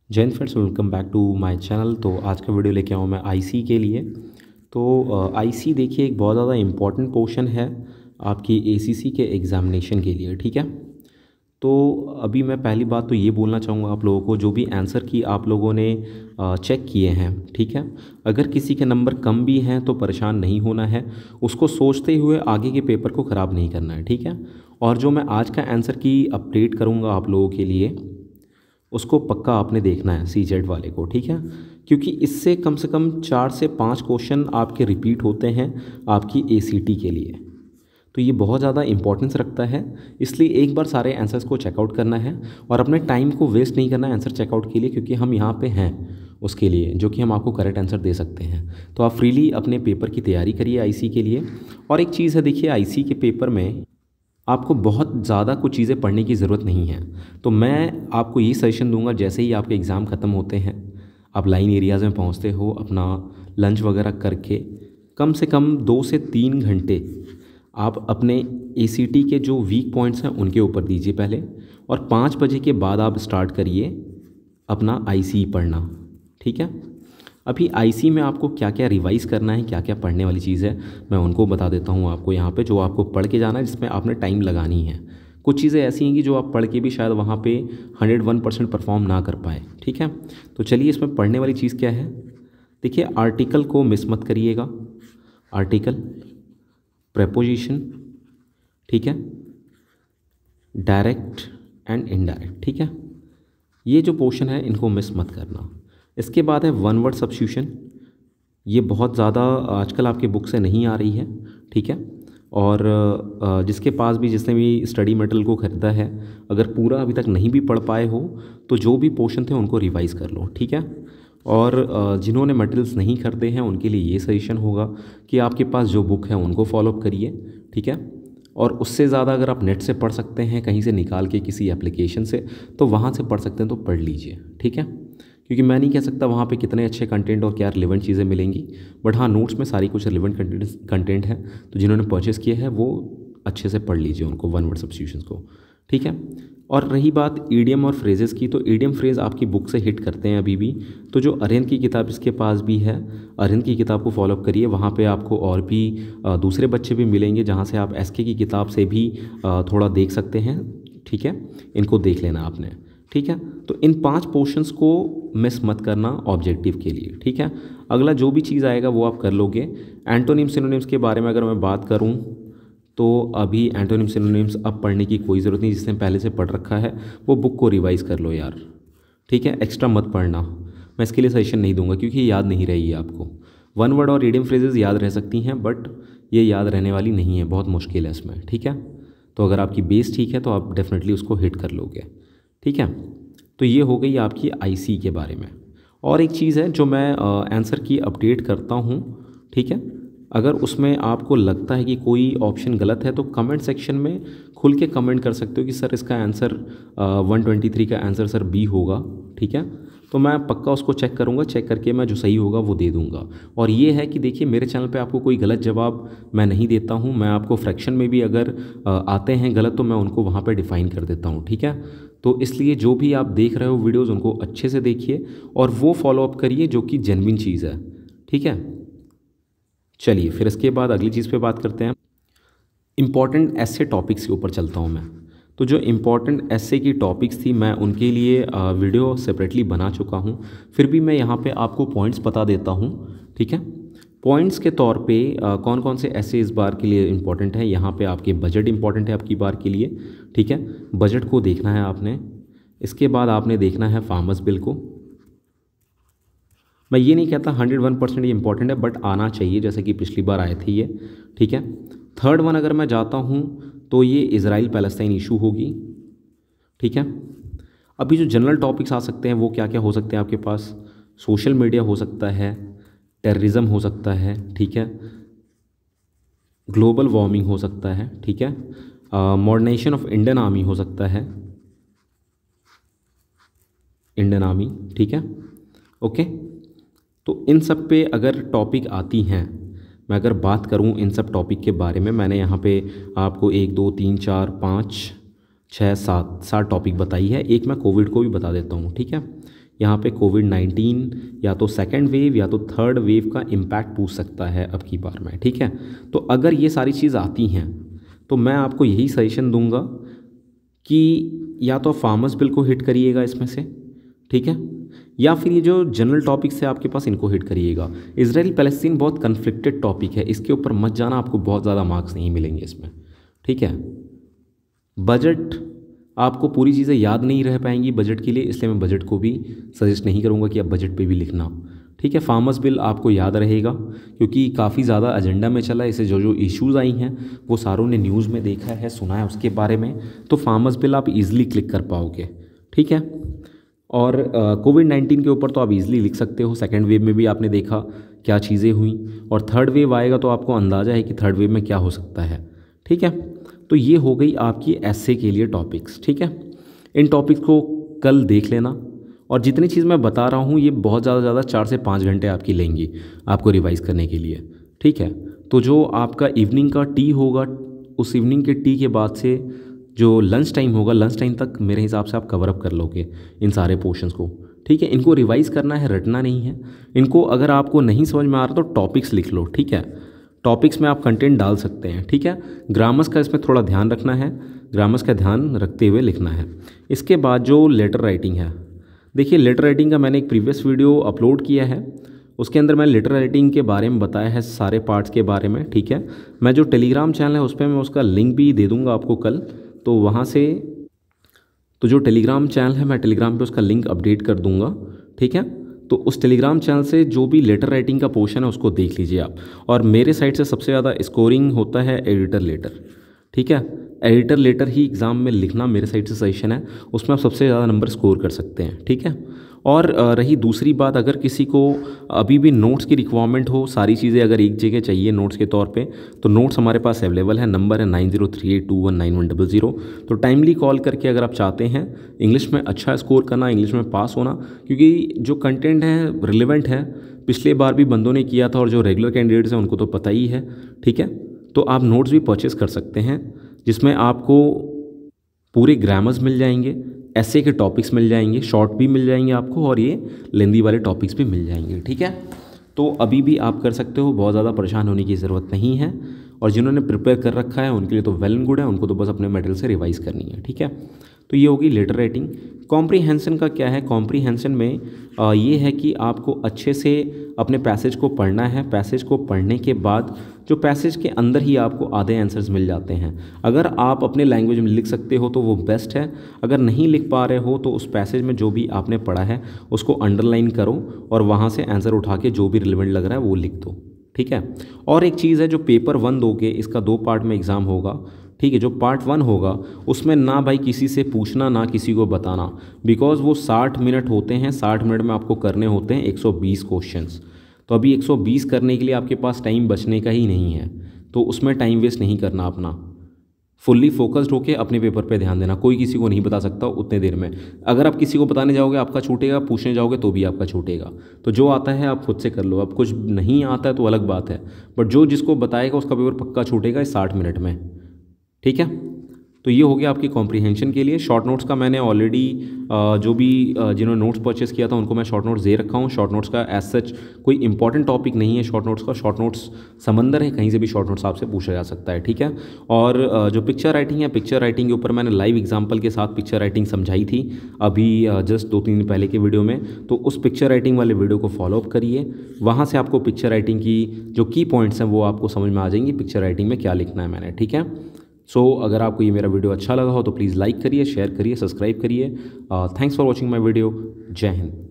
जय हिंद friends, welcome back to my channel. तो आज का वीडियो लेके आऊँ मैं आईसी के लिए। तो आईसी देखिए एक बहुत ज़्यादा इम्पॉर्टेंट पोर्शन है आपकी एसीसी के एग्ज़ामिनेशन के लिए। ठीक है, तो अभी मैं पहली बात तो ये बोलना चाहूँगा आप लोगों को, जो भी आंसर की आप लोगों ने चेक किए हैं, ठीक है, अगर किसी के नंबर कम भी हैं तो परेशान नहीं होना है, उसको सोचते हुए आगे के पेपर को ख़राब नहीं करना है। ठीक है, और जो मैं आज का आंसर की अपडेट करूँगा आप लोगों के लिए, उसको पक्का आपने देखना है सीजेड वाले को। ठीक है, क्योंकि इससे कम से कम 4 से 5 क्वेश्चन आपके रिपीट होते हैं आपकी एसीटी के लिए। तो ये बहुत ज़्यादा इंपॉर्टेंस रखता है, इसलिए एक बार सारे आंसर्स को चेकआउट करना है और अपने टाइम को वेस्ट नहीं करना है आंसर चेकआउट के लिए, क्योंकि हम यहाँ पे हैं उसके लिए, जो कि हम आपको करेक्ट आंसर दे सकते हैं। तो आप फ्रीली अपने पेपर की तैयारी करिए आईसी के लिए। और एक चीज़ है, देखिए आईसी के पेपर में आपको बहुत ज़्यादा कुछ चीज़ें पढ़ने की ज़रूरत नहीं है। तो मैं आपको ये सजेशन दूंगा, जैसे ही आपके एग्ज़ाम ख़त्म होते हैं, आप लाइन एरियाज़ में पहुंचते हो, अपना लंच वगैरह करके कम से कम 2 से 3 घंटे आप अपने एसीटी के जो वीक पॉइंट्स हैं उनके ऊपर दीजिए पहले, और 5 बजे के बाद आप स्टार्ट करिए अपना आईसी पढ़ना। ठीक है, अभी आईसी में आपको क्या क्या रिवाइज़ करना है, क्या क्या पढ़ने वाली चीज़ है, मैं उनको बता देता हूँ आपको यहाँ पे, जो आपको पढ़ के जाना है, जिसमें आपने टाइम लगानी है। कुछ चीज़ें ऐसी हैं कि जो आप पढ़ के भी शायद वहाँ पे 101% परफॉर्म ना कर पाए। ठीक है, तो चलिए इसमें पढ़ने वाली चीज़ क्या है। देखिए, आर्टिकल को मिस मत करिएगा, आर्टिकल, प्रेपोजिशन, ठीक है, डायरेक्ट एंड इनडायरेक्ट। ठीक है, ये जो पोर्शन है इनको मिस मत करना। इसके बाद है वन वर्ड सब्स्टिट्यूशन, ये बहुत ज़्यादा आजकल आपके बुक से नहीं आ रही है। ठीक है, और जिसके पास भी, जिसने भी स्टडी मटेरियल को ख़रीदा है, अगर पूरा अभी तक नहीं भी पढ़ पाए हो तो जो भी पोर्शन थे उनको रिवाइज़ कर लो। ठीक है, और जिन्होंने मटेरियल्स नहीं खरीदे हैं उनके लिए ये सजेशन होगा कि आपके पास जो बुक है उनको फॉलोअप करिए। ठीक है, और उससे ज़्यादा अगर आप नेट से पढ़ सकते हैं, कहीं से निकाल के किसी एप्लीकेशन से, तो वहाँ से पढ़ सकते हैं तो पढ़ लीजिए। ठीक है, क्योंकि मैं नहीं कह सकता वहाँ पे कितने अच्छे कंटेंट और क्या रिलेवेंट चीज़ें मिलेंगी, बट हाँ, नोट्स में सारी कुछ रिलेवेंट कंटेंट है। तो जिन्होंने परचेज़ किया है वो अच्छे से पढ़ लीजिए उनको, वन वर्ड सब्स्टिट्यूशंस को। ठीक है, और रही बात ईडियम और फ्रेजेस की, तो ईडियम फ्रेज आपकी बुक से हिट करते हैं अभी भी। तो जो अरिहंत की किताब इसके पास भी है, अरिहंत की किताब को फॉलोअप करिए, वहाँ पे आपको और भी दूसरे बच्चे भी मिलेंगे, जहाँ से आप एसके की किताब से भी थोड़ा देख सकते हैं। ठीक है, इनको देख लेना आपने। ठीक है, तो इन 5 पोर्शंस को मिस मत करना ऑब्जेक्टिव के लिए। ठीक है, अगला जो भी चीज़ आएगा वो आप कर लोगे। एंटोनिम सिनोनिम्स के बारे में अगर मैं बात करूं, तो अभी एंटोनिम सिनोनिम्स अब पढ़ने की कोई ज़रूरत नहीं, जिसने पहले से पढ़ रखा है वो बुक को रिवाइज़ कर लो यार। ठीक है, एक्स्ट्रा मत पढ़ना, मैं इसके लिए सजेशन नहीं दूंगा, क्योंकि ये याद नहीं रहेगी आपको। वन वर्ड और ईडियम फ्रेजेस याद रह सकती हैं, बट ये याद रहने वाली नहीं है, बहुत मुश्किल है इसमें। ठीक है, तो अगर आपकी बेस ठीक है तो आप डेफिनेटली उसको हिट कर लोगे। ठीक है, तो ये हो गई आपकी आईसी के बारे में। और एक चीज़ है जो मैं आंसर की अपडेट करता हूँ। ठीक है, अगर उसमें आपको लगता है कि कोई ऑप्शन गलत है तो कमेंट सेक्शन में खुल के कमेंट कर सकते हो कि सर इसका आंसर 123 का आंसर सर बी होगा। ठीक है, तो मैं पक्का उसको चेक करूँगा, चेक करके मैं जो सही होगा वो दे दूँगा। और ये है कि देखिए, मेरे चैनल पे आपको कोई गलत जवाब मैं नहीं देता हूँ, मैं आपको फ्रैक्शन में भी अगर आते हैं गलत तो मैं उनको वहाँ पे डिफ़ाइन कर देता हूँ। ठीक है, तो इसलिए जो भी आप देख रहे हो वीडियोज़ उनको अच्छे से देखिए और वो फॉलोअप करिए जो कि जेन्युइन चीज़ है। ठीक है, चलिए फिर इसके बाद अगली चीज़ पे बात करते हैं। इम्पॉर्टेंट ऐसे टॉपिक्स के ऊपर चलता हूँ मैं। तो जो इम्पॉर्टेंट ऐसे की टॉपिक्स थी मैं उनके लिए वीडियो सेपरेटली बना चुका हूँ, फिर भी मैं यहाँ पे आपको पॉइंट्स बता देता हूँ। ठीक है, पॉइंट्स के तौर पे कौन कौन से ऐसे इस बार के लिए इम्पॉर्टेंट है। यहाँ पे आपके बजट इंपॉर्टेंट है आपकी बार के लिए। ठीक है, बजट को देखना है आपने। इसके बाद आपने देखना है फार्मर्स बिल को। मैं ये नहीं कहता 101% ये इंपॉर्टेंट है, बट आना चाहिए, जैसे कि पिछली बार आए थे ये। ठीक है, थर्ड वन अगर मैं जाता हूँ तो ये इजराइल पैलेस्टाइन इशू होगी। ठीक है, अभी जो जनरल टॉपिक्स आ सकते हैं वो क्या क्या हो सकते हैं आपके पास, सोशल मीडिया हो सकता है, टेररिज्म हो सकता है। ठीक है, ग्लोबल वार्मिंग हो सकता है। ठीक है, मॉडर्नाइजेशन ऑफ इंडियन आर्मी हो सकता है, इंडियन आर्मी। ठीक है, ओके। तो इन सब पे अगर टॉपिक आती हैं, मैं अगर बात करूं इन सब टॉपिक के बारे में, मैंने यहाँ पे आपको 1 2 3 4 5 6 7 टॉपिक बताई है। एक मैं कोविड को भी बता देता हूँ। ठीक है, यहाँ पे कोविड-19 या तो सेकेंड वेव या तो थर्ड वेव का इम्पैक्ट पूछ सकता है अब की बार में, ठीक है। तो अगर ये सारी चीज़ आती हैं तो मैं आपको यही सजेशन दूंगा कि या तो फार्मर्स बिल को हिट करिएगा इसमें से, ठीक है, या फिर ये जो जनरल टॉपिक्स है आपके पास इनको हिट करिएगा। इजराइल पैलेस्टीन बहुत कन्फ्लिक्टेड टॉपिक है, इसके ऊपर मत जाना, आपको बहुत ज़्यादा मार्क्स नहीं मिलेंगे इसमें, ठीक है। बजट आपको पूरी चीज़ें याद नहीं रह पाएंगी बजट के लिए, इसलिए मैं बजट को भी सजेस्ट नहीं करूँगा कि आप बजट पे भी लिखना, ठीक है। फार्मर्स बिल आपको याद रहेगा क्योंकि काफ़ी ज़्यादा एजेंडा में चला है, इसे जो जो इश्यूज़ आई हैं वो सारों ने न्यूज़ में देखा है, सुना है उसके बारे में, तो फार्मर्स बिल आप इजीली क्लिक कर पाओगे, ठीक है। और कोविड-19 के ऊपर तो आप इजीली लिख सकते हो, सेकेंड वेव में भी आपने देखा क्या चीज़ें हुई, और थर्ड वेव आएगा तो आपको अंदाज़ा है कि थर्ड वेव में क्या हो सकता है, ठीक है। तो ये हो गई आपकी एस्से के लिए टॉपिक्स, ठीक है। इन टॉपिक्स को कल देख लेना, और जितनी चीज़ मैं बता रहा हूँ ये बहुत ज़्यादा 4 से 5 घंटे आपकी लेंगी आपको रिवाइज़ करने के लिए, ठीक है। तो जो आपका इवनिंग का टी होगा, उस इवनिंग के टी के बाद से जो लंच टाइम होगा, लंच टाइम तक मेरे हिसाब से आप कवर अप कर लोगे इन सारे पोर्शंस को, ठीक है। इनको रिवाइज़ करना है, रटना नहीं है इनको। अगर आपको नहीं समझ में आ रहा तो टॉपिक्स लिख लो, ठीक है। टॉपिक्स में आप कंटेंट डाल सकते हैं, ठीक है। ग्रामर्स का इसमें थोड़ा ध्यान रखना है, ग्रामर्स का ध्यान रखते हुए लिखना है। इसके बाद जो लेटर राइटिंग है, देखिए लेटर राइटिंग का मैंने एक प्रीवियस वीडियो अपलोड किया है, उसके अंदर मैंने लेटर राइटिंग के बारे में बताया है, सारे पार्ट्स के बारे में, ठीक है। मैं जो टेलीग्राम चैनल है उस पर मैं उसका लिंक भी दे दूँगा आपको कल, तो वहाँ से, तो जो टेलीग्राम चैनल है मैं टेलीग्राम पे उसका लिंक अपडेट कर दूँगा, ठीक है। तो उस टेलीग्राम चैनल से जो भी लेटर राइटिंग का पोर्शन है उसको देख लीजिए आप। और मेरे साइड से सबसे ज़्यादा स्कोरिंग होता है एडिटर लेटर, ठीक है। एडिटर लेटर ही एग्ज़ाम में लिखना मेरे साइड से सजेशन है, उसमें आप सबसे ज़्यादा नंबर स्कोर कर सकते हैं, ठीक है। और रही दूसरी बात, अगर किसी को अभी भी नोट्स की रिक्वायरमेंट हो, सारी चीज़ें अगर एक जगह चाहिए नोट्स के तौर पे, तो नोट्स हमारे पास अवेलेबल है, नंबर है 9038219100। तो टाइमली कॉल करके अगर आप चाहते हैं इंग्लिश में अच्छा स्कोर करना, इंग्लिश में पास होना, क्योंकि जो कंटेंट है रिलेवेंट है, पिछले बार भी बंदों ने किया था और जो रेगुलर कैंडिडेट्स हैं उनको तो पता ही है, ठीक है। तो आप नोट्स भी परचेस कर सकते हैं जिसमें आपको पूरे ग्रामर्स मिल जाएंगे, ऐसे के टॉपिक्स मिल जाएंगे, शॉर्ट भी मिल जाएंगे आपको, और ये लेंदी वाले टॉपिक्स भी मिल जाएंगे, ठीक है। तो अभी भी आप कर सकते हो, बहुत ज़्यादा परेशान होने की ज़रूरत नहीं है। और जिन्होंने प्रिपेयर कर रखा है उनके लिए तो वेल एंड गुड है, उनको तो बस अपने मटेरियल से रिवाइज़ करनी है, ठीक है। तो ये होगी लेटर राइटिंग। कॉम्प्रीहेंशन का क्या है, कॉम्प्रीहेंशन में ये है कि आपको अच्छे से अपने पैसेज को पढ़ना है। पैसेज को पढ़ने के बाद जो पैसेज के अंदर ही आपको आधे आंसर्स मिल जाते हैं, अगर आप अपने लैंग्वेज में लिख सकते हो तो वो बेस्ट है। अगर नहीं लिख पा रहे हो तो उस पैसेज में जो भी आपने पढ़ा है उसको अंडरलाइन करो और वहाँ से आंसर उठा के जो भी रिलेवेंट लग रहा है वो लिख दो, ठीक है। और एक चीज़ है, जो पेपर 1 दोगे, इसका 2 पार्ट में एग्ज़ाम होगा, ठीक है। जो पार्ट 1 होगा उसमें ना भाई किसी से पूछना, ना किसी को बताना, बिकॉज वो 60 मिनट होते हैं, 60 मिनट में आपको करने होते हैं 120 क्वेश्चंस। तो अभी 120 करने के लिए आपके पास टाइम बचने का ही नहीं है, तो उसमें टाइम वेस्ट नहीं करना अपना। फुल्ली फोकस्ड होके अपने पेपर पे ध्यान देना, कोई किसी को नहीं बता सकता उतने देर में। अगर आप किसी को बताने जाओगे आपका छूटेगा, पूछने जाओगे तो भी आपका छूटेगा। तो जो आता है आप खुद से कर लो, अब कुछ नहीं आता है तो अलग बात है, बट जो जिसको बताएगा उसका पेपर पक्का छूटेगा इस 60 मिनट में, ठीक है। तो ये हो गया आपकी कॉम्प्रीहेंशन के लिए। शॉर्ट नोट्स का मैंने ऑलरेडी जो भी जिन्होंने नोट्स परचेस किया था उनको मैं शॉर्ट नोट्स दे रखा हूँ। शॉर्ट नोट्स का एज सच कोई इंपॉर्टेंट टॉपिक नहीं है शॉर्ट नोट्स का, शॉर्ट नोट्स समंदर है, कहीं से भी शॉर्ट नोट्स आपसे पूछा जा सकता है, ठीक है। और जो पिक्चर राइटिंग है, पिक्चर राइटिंग के ऊपर मैंने लाइव एग्जाम्पल के साथ पिक्चर राइटिंग समझाई थी अभी जस्ट 2-3 दिन पहले के वीडियो में। तो उस पिक्चर राइटिंग वाले वीडियो को फॉलोअप करिए, वहाँ से आपको पिक्चर राइटिंग की जो की पॉइंट्स हैं वो आपको समझ में आ जाएंगी, पिक्चर राइटिंग में क्या लिखना है मैंने, ठीक है। सो अगर आपको ये मेरा वीडियो अच्छा लगा हो तो प्लीज़ लाइक करिए, शेयर करिए, सब्सक्राइब करिए। Thanks for watching my video. जय हिंद।